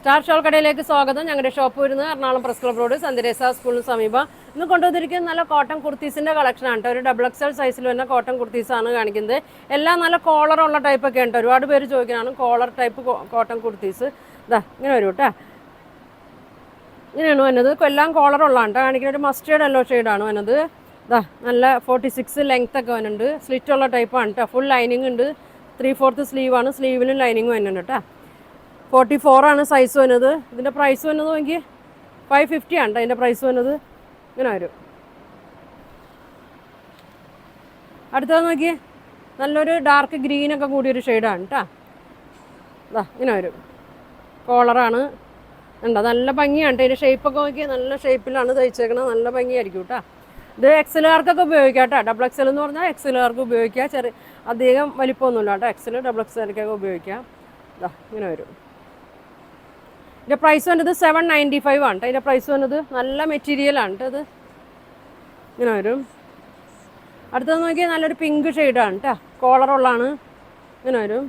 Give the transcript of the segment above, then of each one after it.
Star shawl കടയിലേക്ക് സ്വാഗതം. ഞങ്ങളുടെ ഷോപ്പ് വരുന്നത് എറണാകുളം പ്രസ് ക്ലബ് റോഡ് സന്ദരേസ സ്കൂളിന് സമീപം. ഇന്ന് കൊണ്ടുവന്നിരിക്കുന്ന നല്ല കോട്ടൺ കുർത്തീസിൻ്റെ കളക്ഷനാണ് കേട്ടോ. ഒരു XXL സൈസിൽ വരുന്ന കോട്ടൺ കുർത്തീസാണ് കാണിക്കുന്നത്. എല്ലാം നല്ല കോളറുള്ള ടൈപ്പൊക്കെ ഉണ്ട്. ഒരുപാട് പേര് ചോദിക്കുന്നതാണ് കോളർ ടൈപ്പ് കോട്ടൺ കുർത്തീസ്. ഇതാ ഇങ്ങനെ വരും കേട്ടോ. ഇങ്ങനെയാണ് വന്നത്. എല്ലാം കോളറുള്ളതാണ് കേട്ടോ. കാണിക്കുന്ന ഒരു മസ്റ്റേർഡ് യെല്ലോ ഷെയ്ഡാണ് വന്നത്. ഇതാ നല്ല 46 ലെങ്ത് ഒക്കെ വരുന്നുണ്ട്. സ്ലിറ്റുള്ള ടൈപ്പാണ് കേട്ടോ. ഫുൾ ലൈനിങ് ഉണ്ട്. 3/4 സ്ലീവാണ്. സ്ലീവിലും ലൈനിങ് വരുന്നുണ്ട് കേട്ടോ. 44 ആണ് സൈസ് വരുന്നത്. ഇതിൻ്റെ പ്രൈസ് വരുന്നത് നോക്കി 550 ആണ് കേട്ടോ. ഇതിൻ്റെ പ്രൈസ് വരുന്നത് ഇങ്ങനെ വരും. അടുത്തത് നോക്കി നല്ലൊരു ഡാർക്ക് ഗ്രീനൊക്കെ കൂടിയൊരു ഷെയ്ഡാണ് കേട്ടോ. ഇതാ ഇങ്ങനെ വരും. കോളറാണ് ഉണ്ടോ. നല്ല ഭംഗിയാണ് കേട്ടോ. ഇതിൻ്റെ ഷേപ്പൊക്കെ നോക്കി നല്ല ഷേപ്പിലാണ് തയ്ച്ചേക്കണത്. നല്ല ഭംഗിയായിരിക്കും കേട്ടോ. ഇത് XLകാർക്കൊക്കെ ഉപയോഗിക്കാം കേട്ടോ. XXL എന്ന് പറഞ്ഞാൽ XLകാർക്ക് ഉപയോഗിക്കാം. അധികം വലിപ്പമൊന്നുമില്ല കേട്ടോ. XL XXLക്കൊക്കെ ഉപയോഗിക്കാം. ഇതാ ഇങ്ങനെ വരും. ഇതിൻ്റെ പ്രൈസ് വന്നത് 795 ആണ് കേട്ടോ. ഇതിൻ്റെ പ്രൈസ് വന്നത് നല്ല മെറ്റീരിയലാണ് കേട്ടോ. ഇത് ഇങ്ങനെ വരും. അടുത്തത് നോക്കിയാൽ നല്ലൊരു പിങ്ക് ഷെയ്ഡാണ് കേട്ടോ. കോളറുള്ളതാണ്. ഇങ്ങനെ വരും.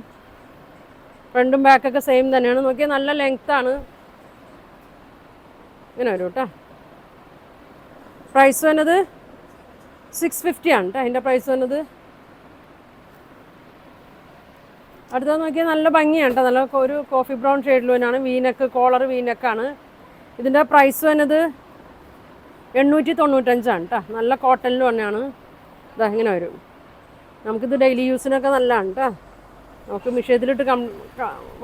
ഫ്രണ്ടും ബാക്കൊക്കെ സെയിം തന്നെയാണ്. നോക്കിയാൽ നല്ല ലെങ്ത്താണ്. ഇങ്ങനെ വരും കേട്ടോ. പ്രൈസ് വന്നത് 650 ആണ് കേട്ടോ. അതിൻ്റെ പ്രൈസ് വന്നത്. അടുത്തത് നോക്കിയാൽ നല്ല ഭംഗിയാണ് കേട്ടോ. നല്ല ഒരു കോഫി ബ്രൗൺ ഷെയ്ഡിൽ തന്നെയാണ്. വീനെക്ക് കോളർ വീനെക്കാണ്. ഇതിൻ്റെ പ്രൈസ് വന്നത് 895 ആണ് കേട്ടോ. നല്ല കോട്ടണിൽ തന്നെയാണ്. ഇതാ ഇങ്ങനെ വരും. നമുക്കിത് ഡെയിലി യൂസിനൊക്കെ നല്ലതാണ് കേട്ടോ. നമുക്ക് മിഷ്യത്തിലിട്ട്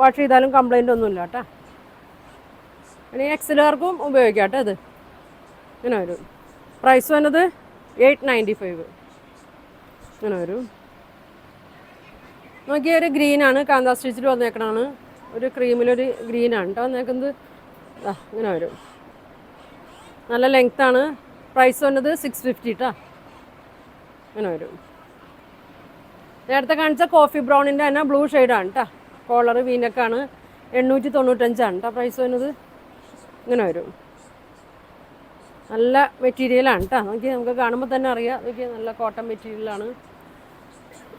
വാഷ് ചെയ്താലും കംപ്ലൈൻ്റ് ഒന്നുമില്ല കേട്ടോ. ഇനി XLകാർക്കും ഉപയോഗിക്കാം കേട്ടോ. ഇത് ഇങ്ങനെ വരും. പ്രൈസ് വന്നത് 895 ഇങ്ങനെ വരും. നോക്കിയ ഒരു ഗ്രീനാണ്. കാന്താ സ്റ്റിച്ചിൽ വന്നേക്കണതാണ്. ഒരു ക്രീമിലൊരു ഗ്രീനാണ് കേട്ടോ വന്നേക്കുന്നത്. ഇങ്ങനെ വരും. നല്ല ലെങ്ത്താണ്. പ്രൈസ് വന്നത് 650 കേട്ടോ. ഇങ്ങനെ വരും. നേരത്തെ കാണിച്ച കോഫി ബ്രൗണിൻ്റെ തന്നെ ബ്ലൂ ഷെയ്ഡാണ് കേട്ടോ. കോളർ വീനക്കാണ്. 895 ആണ് കേട്ടോ പ്രൈസ് വരുന്നത്. ഇങ്ങനെ വരും. നല്ല മെറ്റീരിയലാണ് കേട്ടോ. നോക്കി നമുക്ക് കാണുമ്പോൾ തന്നെ അറിയാം. നോക്കി നല്ല കോട്ടൺ മെറ്റീരിയലാണ്.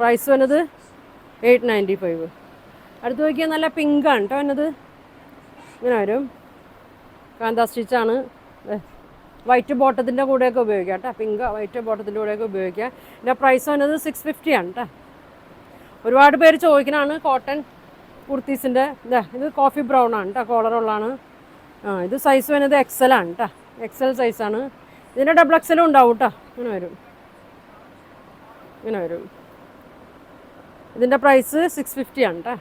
പ്രൈസ് വന്നത് 895. അടുത്ത് നോക്കിയാൽ നല്ല പിങ്കാണ് കേട്ടോ വന്നത്. ഇങ്ങനെ വരും. കാന്താ സ്റ്റിച്ചാണ്. വൈറ്റ് ബോട്ടത്തിൻ്റെ കൂടെയൊക്കെ ഉപയോഗിക്കാം കേട്ടോ. പിങ്ക് വൈറ്റ് ബോട്ടത്തിൻ്റെ കൂടെയൊക്കെ ഉപയോഗിക്കാം. ഇതിൻ്റെ പ്രൈസ് വന്നത് 650 ആണ് കേട്ടോ. ഒരുപാട് പേര് ചോദിക്കണതാണ് കോട്ടൺ കുർത്തീസിൻ്റെ. ഇത് കോഫി ബ്രൗൺ ആണ് കേട്ടോ. കോളറുള്ളതാണ്. ഇത് സൈസ് വരുന്നത് XL ആണ് കേട്ടോ. XL സൈസാണ്. ഇതിൻ്റെ XXL ഉണ്ടാവും കേട്ടോ. ഇങ്ങനെ വരും. ഇങ്ങനെ വരും. ഇതിൻ്റെ പ്രൈസ് 650 ആണ് കേട്ടോ.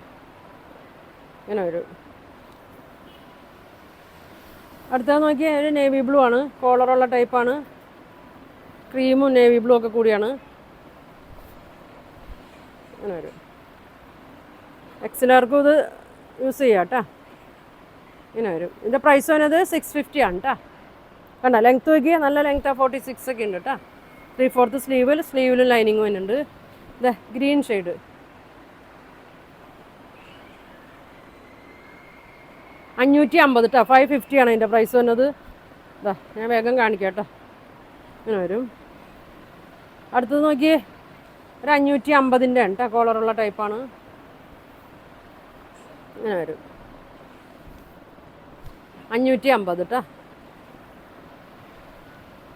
ഇങ്ങനെ വരും. അടുത്തത് നോക്കിയാൽ ഒരു നേവി ബ്ലൂ ആണ്. കോളറുള്ള ടൈപ്പാണ്. ക്രീമും നേവി ബ്ലൂ ഒക്കെ കൂടിയാണ്. ഇങ്ങനെ വരും. XLകാർക്കും ഇത് യൂസ് ചെയ്യാം കേട്ടോ. ഇങ്ങനെ വരും. ഇതിൻ്റെ പ്രൈസ് വരുന്നത് 650 ആണ് കേട്ടോ. കണ്ടോ ലെങ്ത്ത് നോക്കിയാൽ നല്ല ലെങ്ത്ത് 46 ഒക്കെ ഉണ്ട് കേട്ടോ. 3/4 സ്ലീവിലും ലൈനിങ് വരുന്നുണ്ട്. ഇതാ ഗ്രീൻ ഷെയ്ഡ്. $550 കേട്ടോ. 550 ആണ് അതിൻ്റെ പ്രൈസ് വരുന്നത്. ഇതാ ഞാൻ വേഗം കാണിക്കാം കേട്ടോ. ഇങ്ങനെ വരും. അടുത്തത് നോക്കിയേ ഒരു 550ൻ്റെ ആണ് കേട്ടോ. കോളറുള്ള ടൈപ്പാണ്. ഇങ്ങനെ വരും. 550 കേട്ടോ.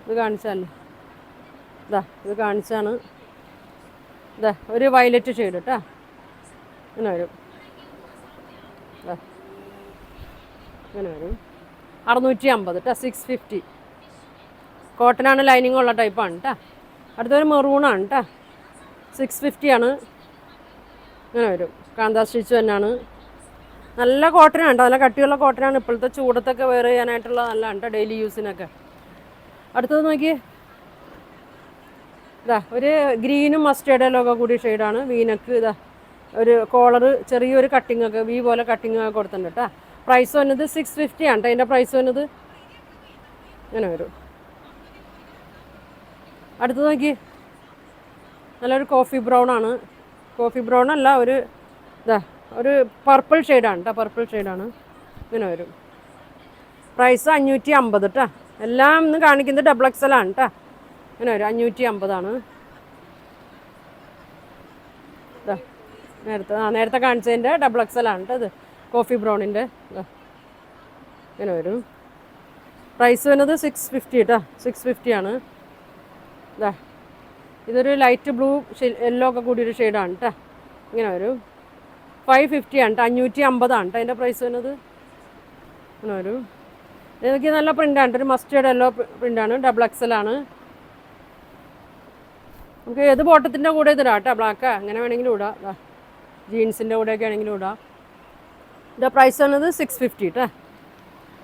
ഇത് കാണിച്ചല്ലേ. ഇത് കാണിച്ചാണ്. ഒരു വയലറ്റ് ഷെയ്ഡ് കേട്ടോ. ഇങ്ങനെ വരും. ഇങ്ങനെ വരും. 650 കേട്ടോ. 650. കോട്ടനാണ്. ലൈനിങ് ഉള്ള ടൈപ്പാണ് കേട്ടോ. അടുത്തൊരു മെറൂണാണ് കേട്ടോ. 650 ആണ്. ഇങ്ങനെ വരും. കാന്താ സ്റ്റിച്ച് തന്നെയാണ്. നല്ല കോട്ടനാണ് കേട്ടോ. നല്ല കട്ടിയുള്ള കോട്ടനാണ്. ഇപ്പോഴത്തെ ചൂടത്തൊക്കെ വെയർ ചെയ്യാനായിട്ടുള്ള നല്ലതാണ് കേട്ടോ. ഡെയിലി യൂസിനൊക്കെ. അടുത്തത് നോക്കി ഒരു ഗ്രീനും മസ്റ്റേർഡ് യെല്ലോ ഒക്കെ കൂടിയ ഷെയ്ഡാണ്. വീനക്ക് ഒരു കോളർ ചെറിയൊരു കട്ടിങ് ഒക്കെ വി പോലെ കട്ടിങ് ഒക്കെ കൊടുത്തിട്ടുണ്ട് കേട്ടോ. പ്രൈസ് വന്നത് 650 ആണ് കേട്ടോ. അതിൻ്റെ പ്രൈസ് വന്നത് ഇങ്ങനെ വരും. അടുത്തത് നോക്കി നല്ലൊരു കോഫി ബ്രൗൺ ആണ്. കോഫി ബ്രൗൺ അല്ല, ഒരു പർപ്പിൾ ഷെയ്ഡാണ് കേട്ടോ. പർപ്പിൾ ഷെയ്ഡാണ്. ഇങ്ങനെ വരും. പ്രൈസ് 550 കേട്ടോ. എല്ലാം ഇന്ന് കാണിക്കുന്നത് XXL ആണ് കേട്ടോ. ഇങ്ങനെ വരും. 550 ആണ്. നേരത്തെ കാണിച്ചതിൻ്റെ XXL ആണ് കേട്ടോ. ഇത് കോഫി ബ്രൗണിൻ്റെ ഇങ്ങനെ വരും. പ്രൈസ് വരുന്നത് 650 കേട്ടോ, 650 ആണ്. ഇതാ ഇതൊരു ലൈറ്റ് ബ്ലൂ യെല്ലോ ഒക്കെ കൂടിയൊരു ഷെയ്ഡാണ് കേട്ടോ. ഇങ്ങനെ വരും. 550 ആണ് കേട്ടോ, 550 ആണ് കേട്ടോ അതിൻ്റെ പ്രൈസ് വരുന്നത്. ഇങ്ങനെ വരും. ഇതൊക്കെ നല്ല പ്രിൻ്റാണ്, ഒരു മസ്റ്റേർഡ് യെല്ലോ പ്രിൻ്റാണ്, ഡബിൾ എക്സൽ ആണ്. നമുക്ക് ഏത് ബോട്ടത്തിൻ്റെ കൂടെ ഇതിടാം കേട്ടോ, ബ്ലാക്ക് അങ്ങനെ വേണമെങ്കിലും ഇടാം. ജീൻസിൻ്റെ കൂടെയൊക്കെ ആണെങ്കിലും ഇടാം. ഇതിൻ്റെ പ്രൈസ് വന്നത് 650 കേട്ടോ.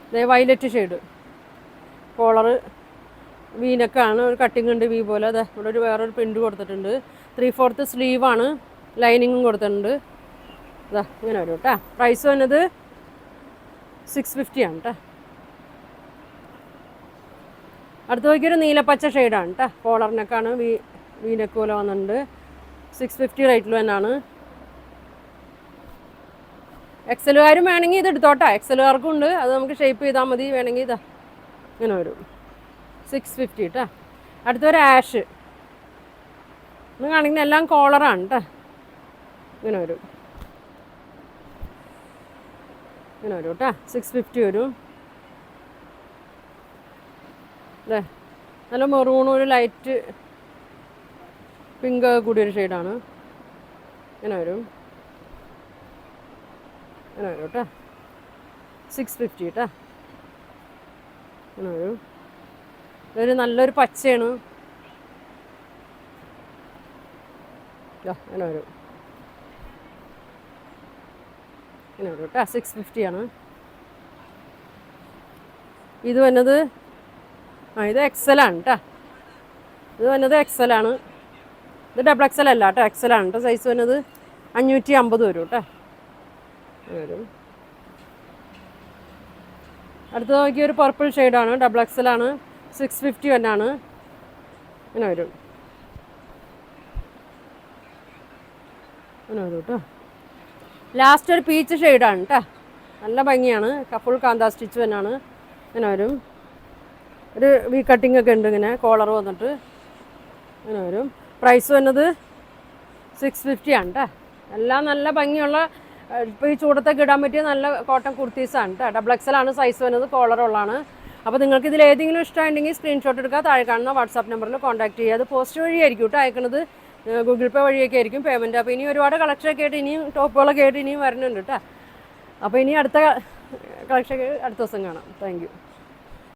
ഇതേ വയലറ്റ് ഷെയ്ഡ്, കോളറ് വീനക്കാണ്, ഒരു കട്ടിങ് ഉണ്ട് വി പോലെ. അതെ ഇവിടെ ഒരു വേറൊരു പ്രിൻ്റ് കൊടുത്തിട്ടുണ്ട്. 3/4 സ്ലീവാണ്, ലൈനിങ്ങും കൊടുത്തിട്ടുണ്ട്. ഇതാ ഇങ്ങനെ വരും കേട്ടോ. പ്രൈസ് വന്നത് 650 ആണ് കേട്ടോ. അടുത്ത് നോക്കിയൊരു നീലപ്പച്ച ഷെയ്ഡാണ് കേട്ടോ, കോളറിനൊക്കെയാണ് വീനക്ക് പോലെ വന്നിട്ടുണ്ട്. 650 റേറ്റിൽ തന്നെയാണ്. എക്സലുകാരും വേണമെങ്കിൽ ഇത് എടുത്തോട്ടെ, എക്സലുകാർക്കും ഉണ്ട്, അത് നമുക്ക് ഷേപ്പ് ചെയ്താൽ മതി. വേണമെങ്കിൽ ഇതാ ഇങ്ങനെ വരും 650 കേട്ടോ. അടുത്തൊരു ആഷ്, ഒന്ന് കാണിക്കുന്ന എല്ലാം കോളറാണ് കേട്ടോ. ഇങ്ങനെ വരും, ഇങ്ങനെ വരും കേട്ടോ. 650 വരും. അല്ലേ നല്ല മെറൂണും ഒരു ലൈറ്റ് പിങ്ക് കൂടിയൊരു ഷെയ്ഡാണ്. ഇങ്ങനെ വരും, ഇങ്ങനെ വരും കേട്ടോ. 650 കേട്ടോ. ഇങ്ങനെ വരും. ഇതൊരു നല്ലൊരു പച്ചയാണ്. ഇങ്ങനെ വരും, ഇങ്ങനെ വരും കേട്ടോ. 650 ആണ്. ഇത് വന്നത് ഇത് എക്സലാണ് കേട്ടോ. ഇത് വന്നത് എക്സലാണ്. ഇത് ഡബിൾ എക്സൽ അല്ല കേട്ടോ, എക്സലാണ് കേട്ടോ. സൈസ് വന്നത് 550 വരും കേട്ടോ. വരും. അടുത്ത് നോക്കിയ ഒരു പർപ്പിൾ ഷെയ്ഡാണ്, ഡബിൾ എക്സലാണ്, 650 തന്നെയാണ്. ഇങ്ങനെ വരും, ഇങ്ങനെ വരും കേട്ടോ. ലാസ്റ്റ് ഒരു പീച്ച് ഷെയ്ഡാണ് കേട്ടോ, നല്ല ഭംഗിയാണ്. ഫുൾ കാന്താ സ്റ്റിച്ച് തന്നെയാണ്. ഇങ്ങനെ വരും. ഒരു വി കട്ടിംഗ് ഒക്കെ ഉണ്ട്, ഇങ്ങനെ കോളർ വന്നിട്ട് ഇങ്ങനെ വരും. പ്രൈസ് വന്നത് 650 ആണ് കേട്ടോ. എല്ലാം നല്ല ഭംഗിയുള്ള, ഇപ്പോൾ ഈ ചൂടത്തൊക്കെ ഇടാൻ പറ്റിയ നല്ല കോട്ടൺ കുർത്തീസാണ് കേട്ടോ. ഡബിൾ എക്സലാണ് സൈസ് വന്നത്, കോളറുള്ളതാണ്. അപ്പോൾ നിങ്ങൾക്ക് ഇതിൽ ഏതെങ്കിലും ഇഷ്ടമുണ്ടെങ്കിൽ സ്ക്രീൻഷോട്ട് എടുക്കുക, താഴെ കാണുന്ന വാട്സാപ്പ് നമ്പറിൽ കോൺടാക്ട് ചെയ്യുക. അത് പോസ്റ്റ് വഴിയായിരിക്കും കേട്ടോ അയക്കുന്നത്, ഗൂഗിൾ പേ വഴിയൊക്കെ ആയിരിക്കും പേയ്മെൻറ്റ്. അപ്പോൾ ഇനി ഒരുപാട് കളക്ഷനൊക്കെ ആയിട്ട് ഇനിയും ടോപ്പുകളൊക്കെ ആയിട്ട് ഇനിയും വരുന്നുണ്ട് കേട്ടോ. അപ്പോൾ ഇനി അടുത്ത കളക്ഷനൊക്കെ അടുത്ത ദിവസം കാണാം. Thank you.